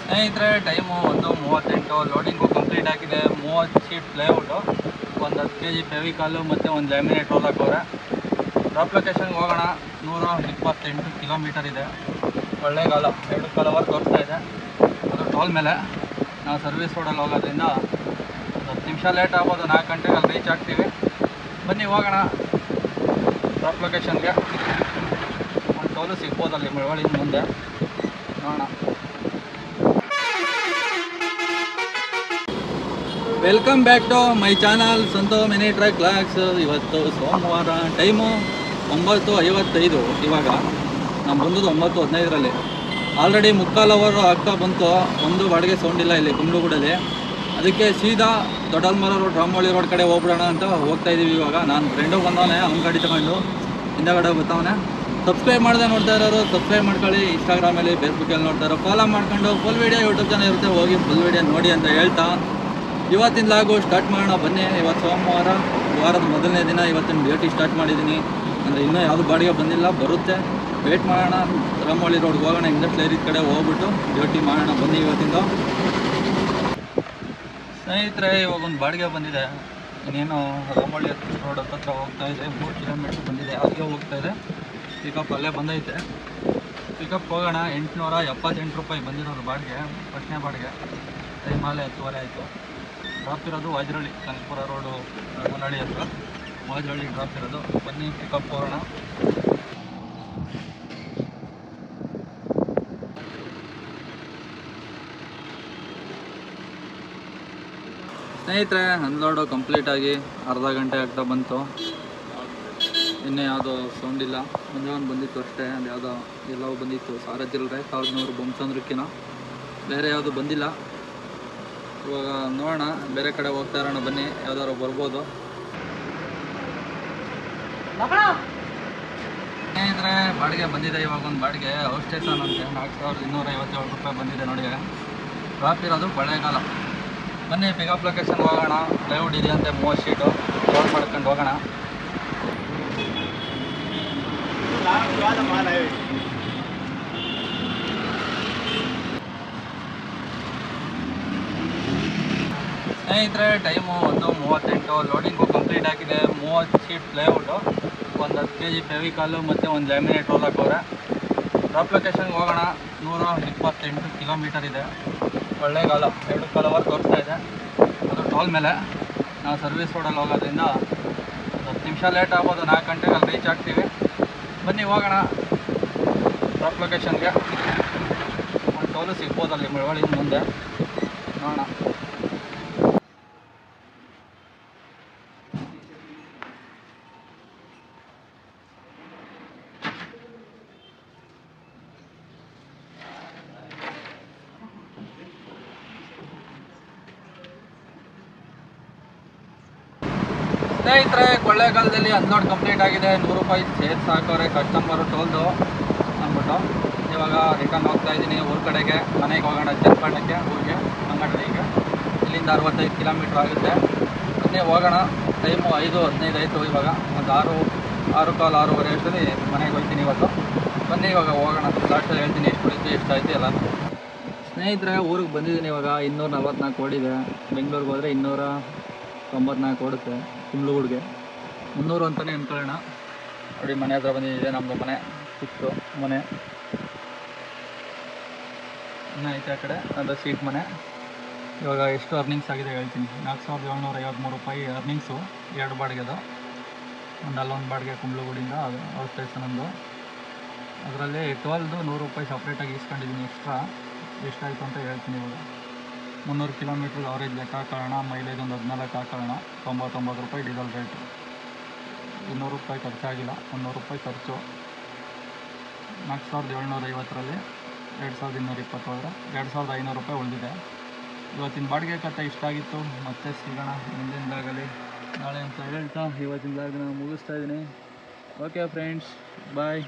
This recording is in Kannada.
ಸ್ನೇಹಿತರೆ ಟೈಮು 1:38 ಲೋಡಿಂಗು ಕಂಪ್ಲೀಟ್ ಆಗಿದೆ. 30 ಶೀಟ್ ಪ್ಲೇಔಟು, ಒಂದು 10 kg ಫೆವಿಕಾಲು ಮತ್ತು ಒಂದು ಲ್ಯಾಮಿನೇಟ್ ರೋಲ್ ಹಾಕೋರೆ. ಡ್ರಾಪ್ ಲೊಕೇಶನ್ಗೆ ಹೋಗೋಣ. 128 ಕಿಲೋಮೀಟರ್ ಇದೆ. ಕೊಳ್ಳೇಗಾಲ 2 ಕಾಲವರ್ ತೋರಿಸ್ತಾ ಇದೆ. ಅದು ಟೋಲ್ ಮೇಲೆ. ನಾವು ಸರ್ವಿಸ್ ರೋಡಲ್ಲಿ ಹೋಗೋದ್ರಿಂದ 10 ನಿಮಿಷ ಲೇಟ್ ಆಗ್ಬೋದು. 4 ಗಂಟೆಗೆ ಅಲ್ಲಿ ರೀಚ್ ಆಗ್ತೀವಿ. ಬನ್ನಿ ಹೋಗೋಣ ಡ್ರಾಪ್ ಲೊಕೇಶನ್ಗೆ. ಒಂದು ಟೋಲು ಸಿಗ್ಬೋದಲ್ಲಿ ಮಳವಳ್ಳಿ ಮುಂದೆ ನೋಡೋಣ. Welcome back to my channel Santo mini truck vlogs. ಇವತ್ತು ಸೋಮವಾರ, ಟೈಮು 9:55. ಇವಾಗ ನಾನು ಬಂದದ್ದು 9:15ರಲ್ಲಿ. ಆಲ್ರೆಡಿ 3/4 ಅವರ್ ಆಗ್ತಾ ಬಂತು. ಒಂದು ಬಾಡಿಗೆ ಸೌಂಡ್ ಇಲ್ಲ ಇಲ್ಲಿ ಕುಂಬ್ಳಗೂಡಲ್ಲಿ. ಅದಕ್ಕೆ ಸೀದಾ ದೊಡ್ಡಲ್ಮರ ರೋಡ್, ರಾಮವಳ್ಳಿ ರೋಡ್ ಕಡೆ ಹೋಗ್ಬಿಡೋಣ ಅಂತ ಹೋಗ್ತಾ ಇದ್ದೀವಿ. ಇವಾಗ ನಾನು ಫ್ರೆಂಡು ಬಂದವನೇ, ಅವ್ನ ಗಾಡಿ ತಗೊಂಡು ಹಿಂದಗಡೆ ಬರ್ತಾವನೆ. ಸಬ್ಸ್ಕ್ರೈಬ್ ಮಾಡದೆ ನೋಡ್ತಾ ಇರೋರು ಸಬ್ಸ್ಕ್ರೈಬ್ ಮಾಡ್ಕೊಳ್ಳಿ. ಇನ್ಸ್ಟಾಗ್ರಾಮಲ್ಲಿ, ಫೇಸ್ಬುಕ್ಕಲ್ಲಿ ನೋಡ್ತಾ ಇರೋ ಫಾಲೋ ಮಾಡ್ಕೊಂಡು ಫುಲ್ ವೀಡಿಯೋ ಯೂಟ್ಯೂಬ್ ಚಾನಲ್ ಇರುತ್ತೆ, ಹೋಗಿ ಫುಲ್ ವೀಡಿಯೋ ನೋಡಿ ಅಂತ ಹೇಳ್ತಾ ಇವತ್ತಿನ ಲಾಗು ಸ್ಟಾರ್ಟ್ ಮಾಡೋಣ ಬನ್ನಿ. ಇವತ್ತು ಸೋಮವಾರ, ವಾರದ ಮೊದಲನೇ ದಿನ. ಇವತ್ತಿನ ಡ್ಯೂಟಿ ಸ್ಟಾರ್ಟ್ ಮಾಡಿದ್ದೀನಿ. ಅಂದರೆ ಇನ್ನೂ ಯಾವುದು ಬಾಡಿಗೆ ಬಂದಿಲ್ಲ, ಬರುತ್ತೆ. ವೇಟ್ ಮಾಡೋಣ. ರಾಮವಳ್ಳಿ ರೋಡ್ಗೆ ಹೋಗೋಣ, ಇಂಡಸ್ಟ್ರಿಯಲ್ ಏರಿಯಾ ಕಡೆ ಹೋಗ್ಬಿಟ್ಟು ಡ್ಯೂಟಿ ಮಾಡೋಣ ಬನ್ನಿ ಇವತ್ತಿಂದ. ಸ್ನೇಹಿತರೆ ಇವಾಗ ಒಂದು ಬಾಡಿಗೆ ಬಂದಿದೆ. ಇನ್ನೇನು ರಾಮವಳ್ಳಿ ರೋಡ್ ಹತ್ರ ಹೋಗ್ತಾ ಇದೆ. 3 ಕಿಲೋಮೀಟ್ರ್ ಬಂದಿದೆ. ಅಲ್ಲಿಗೆ ಹೋಗ್ತಾ ಇದೆ. ಪಿಕಪ್ ಅಲ್ಲೇ ಬಂದೈತೆ. ಪಿಕಪ್ ಹೋಗೋಣ. 878 ರೂಪಾಯಿ ಬಂದಿರೋದು ಬಾಡಿಗೆ, ಫಸ್ಟ್ನೇ ಬಾಡಿಗೆ. ಟೈಮ್ ಆಲೆ 10:30 ಆಯಿತು. ಡ್ರಾಪ್ ಇರೋದು ವಾಜರಳ್ಳಿ, ಕನಕಪುರ ರೋಡು, ಮನಹಳ್ಳಿ ಹತ್ರ ವಾಜರಳ್ಳಿ ಡ್ರಾಪ್ ಇರೋದು. ಬನ್ನಿ ಪಿಕಪ್ ಹೋಗೋಣ. ಸ್ನೇಹಿತರೆ ಅನ್ಲೋಡು ಕಂಪ್ಲೀಟಾಗಿ ಅರ್ಧ ಗಂಟೆ ಆಗ್ತಾ ಬಂತು. ಇನ್ನೇ ಯಾವುದೋ ಸೌಂಡ್ ಇಲ್ಲ. ಮುಂದೆ ಒಂದು ಬಂದಿತ್ತು ಅಷ್ಟೇ. ಅದು ಯಾವುದೋ ಎಲ್ಲವೂ ಬಂದಿತ್ತು. ಸಾರಜಿಲ್ರೆ 1100 ಬೊಂಬ್ಸಂದ್ರಕ್ಕಿನ ಬೇರೆ ಯಾವುದು ಬಂದಿಲ್ಲ. ಇವಾಗ ನೋಡೋಣ, ಬೇರೆ ಕಡೆ ಹೋಗ್ತಾ ಇರೋಣ ಬನ್ನಿ, ಯಾವ್ದಾದ್ರು ಬರ್ಬೋದು. ಸ್ನೇಹಿತರೆ ಬಾಡಿಗೆ ಬಂದಿದೆ. ಇವಾಗ ಒಂದು ಬಾಡಿಗೆ ಔಟ್ ಸ್ಟೇಷನ್ ಅಂತೆ 4257 ರೂಪಾಯಿ ಬಂದಿದೆ ನೋಡಿ. ಡ್ರಾಪ್ ಇರೋದು ಕೊಳ್ಳೇಗಾಲ. ಬನ್ನಿ ಪಿಕಪ್ ಲೊಕೇಶನ್ ಹೋಗೋಣ. ಪ್ಲೈವುಡ್ ಇದೆಯಂತೆ 30 ಶೀಟು. ರೋಡ್ ಮಾಡ್ಕೊಂಡು ಹೋಗೋಣ. ಸ್ನೇಹಿತರೆ ಟೈಮು 1:38 ಲೋಡಿಂಗು ಕಂಪ್ಲೀಟ್ ಆಗಿದೆ. 30 ಶೀಟ್ ಪ್ಲೇಔಟು, ಒಂದು 10 kg ಫೆವಿಕಾಲು ಮತ್ತು ಒಂದು ಲ್ಯಾಮಿನೇಟ್ ರೋಲ್ ಹಾಕೋರೆ. ಡ್ರಾಪ್ ಲೊಕೇಶನ್ಗೆ ಹೋಗೋಣ. 128 ಕಿಲೋಮೀಟರ್ ಇದೆ. ಕೊಳ್ಳೇಗಾಲ 2 ಕಾಲವರ್ ತೋರಿಸ್ತಾ ಇದೆ. ಅದು ಟೋಲ್ ಮೇಲೆ. ನಾವು ಸರ್ವಿಸ್ ರೋಡಲ್ಲಿ ಹೋಗೋದ್ರಿಂದ 10 ನಿಮಿಷ ಲೇಟ್ ಆಗ್ಬೋದು. 4 ಗಂಟೆಗೆ ಅಲ್ಲಿ ರೀಚ್ ಆಗ್ತೀವಿ. ಬನ್ನಿ ಹೋಗೋಣ ಡ್ರಾಪ್ ಲೊಕೇಶನ್ಗೆ. ಒಂದು ಟೋಲು ಸಿಗ್ಬೋದಲ್ಲಿ ಮಳವಳ್ಳಿ ಮುಂದೆ ನೋಡೋಣ. ಸ್ನೇಹಿತರೆ ಕೊಳ್ಳೇಗಾಲದಲ್ಲಿ ಅನ್ಲೋಡ್ ಕಂಪ್ಲೀಟ್ ಆಗಿದೆ. 100 ರೂಪಾಯಿ ಸೇರ್ಸ್ ಹಾಕೋರೆ ಕಸ್ಟಮರು ಟೋಲ್ದು ಅಂದ್ಬಿಟ್ಟು. ಇವಾಗ ರಿಟರ್ನ್ ಹೋಗ್ತಾ ಇದ್ದೀನಿ ಊರ ಕಡೆಗೆ. ಮನೆಗೆ ಹೋಗೋಣ ಚನ್ನಪಟ್ಟಣಕ್ಕೆ, ಊರಿಗೆ ಮಂಗಡಳಿಗೆ. ಇಲ್ಲಿಂದ 65 ಕಿಲೋಮೀಟ್ರ್ ಆಗುತ್ತೆ. ಬನ್ನಿ ಹೋಗೋಣ. ಟೈಮು 5:15 ಆಯಿತು. ಇವಾಗ ಒಂದು 6:15 ಅಷ್ಟರಲ್ಲಿ ಮನೆಗೆ ಹೋಗ್ತೀನಿ ಇವತ್ತು. ಬನ್ನಿ ಇವಾಗ ಹೋಗೋಣ. ಲಾಸ್ಟಲ್ಲಿ ಹೇಳ್ತೀನಿ ಎಷ್ಟು ಉಳಿತು ಎಷ್ಟಾಯಿತು ಎಲ್ಲ. ಸ್ನೇಹಿತರೆ ಊರಿಗೆ ಬಂದಿದ್ದೀನಿ ಇವಾಗ. 244 ಓಡಿದೆ. ಬೆಂಗಳೂರಿಗೆ ಹೋದರೆ 294 ಓಡುತ್ತೆ. ಕುಂಬ್ಳಗೂಡಿಗೆ 300 ಅಂತಲೇ ಅಂದ್ಕೊಳ್ಳೋಣ. ನೋಡಿ ಮನೆ ಹತ್ರ ಬಂದಿದೆ. ನಮ್ಮದು ಮನೆ ಸಿಕ್ತು ಮನೆ ಇನ್ನೂ ಐತೆ ಆ ಕಡೆ. ಅದು ಸೀಟ್ ಮನೆ. ಇವಾಗ ಎಷ್ಟು ಅರ್ನಿಂಗ್ಸ್ ಆಗಿದೆ ಹೇಳ್ತೀನಿ. 4753 ರೂಪಾಯಿ ಅರ್ನಿಂಗ್ಸು. 2 ಬಾಡಿಗೆದು. ಒಂದು ಅಲ್ಲೊಂದು ಬಾಡಿಗೆ ಕುಂಬ್ಳಗೂಡಿಂದ, ಅದು ಔಟ್ ಸ್ಟೇಷನೊಂದು. ಅದರಲ್ಲಿ 100 ರೂಪಾಯಿ ಸಪ್ರೇಟಾಗಿ ಇಸ್ಕೊಂಡಿದ್ದೀನಿ ಎಕ್ಸ್ಟ್ರಾ. ಎಷ್ಟಾಯಿತು ಅಂತ ಹೇಳ್ತೀನಿ ಇವಾಗ. 300 ಕಿಲೋಮೀಟ್ರಿಗೆ ಅವರೇಜ್ ಲೆಕ್ಕ ಹಾಕೋಣ. ಮೈಲೇಜ್ ಒಂದು 14 ಹಾಕೋಣ. 99 ರೂಪಾಯಿ ಡೀಸೆಲ್ ರೇಟು. 200 ರೂಪಾಯಿ ಖರ್ಚಾಗಿಲ್ಲ. 100 ರೂಪಾಯಿ ಖರ್ಚು. 4750ರಲ್ಲಿ 2220 ಹೋದರೆ 2500 ರೂಪಾಯಿ ಉಳಿದಿದೆ. ಇವತ್ತಿನ ಬಾಡಿಗೆ ಕಥೆ ಇಷ್ಟ ಆಗಿತ್ತು. ಮತ್ತೆ ಸಿಗೋಣ ಮುಂದಿನ ಬ್ಲಾಗಲ್ಲಿ ನಾಳೆ ಅಂತ ಹೇಳ್ತಾ ಇವತ್ತಿನ ಬ್ಲಾಗ್ನ ಮುಗಿಸ್ತಾ ಇದ್ದೀನಿ. ಓಕೆ ಫ್ರೆಂಡ್ಸ್, ಬಾಯ್.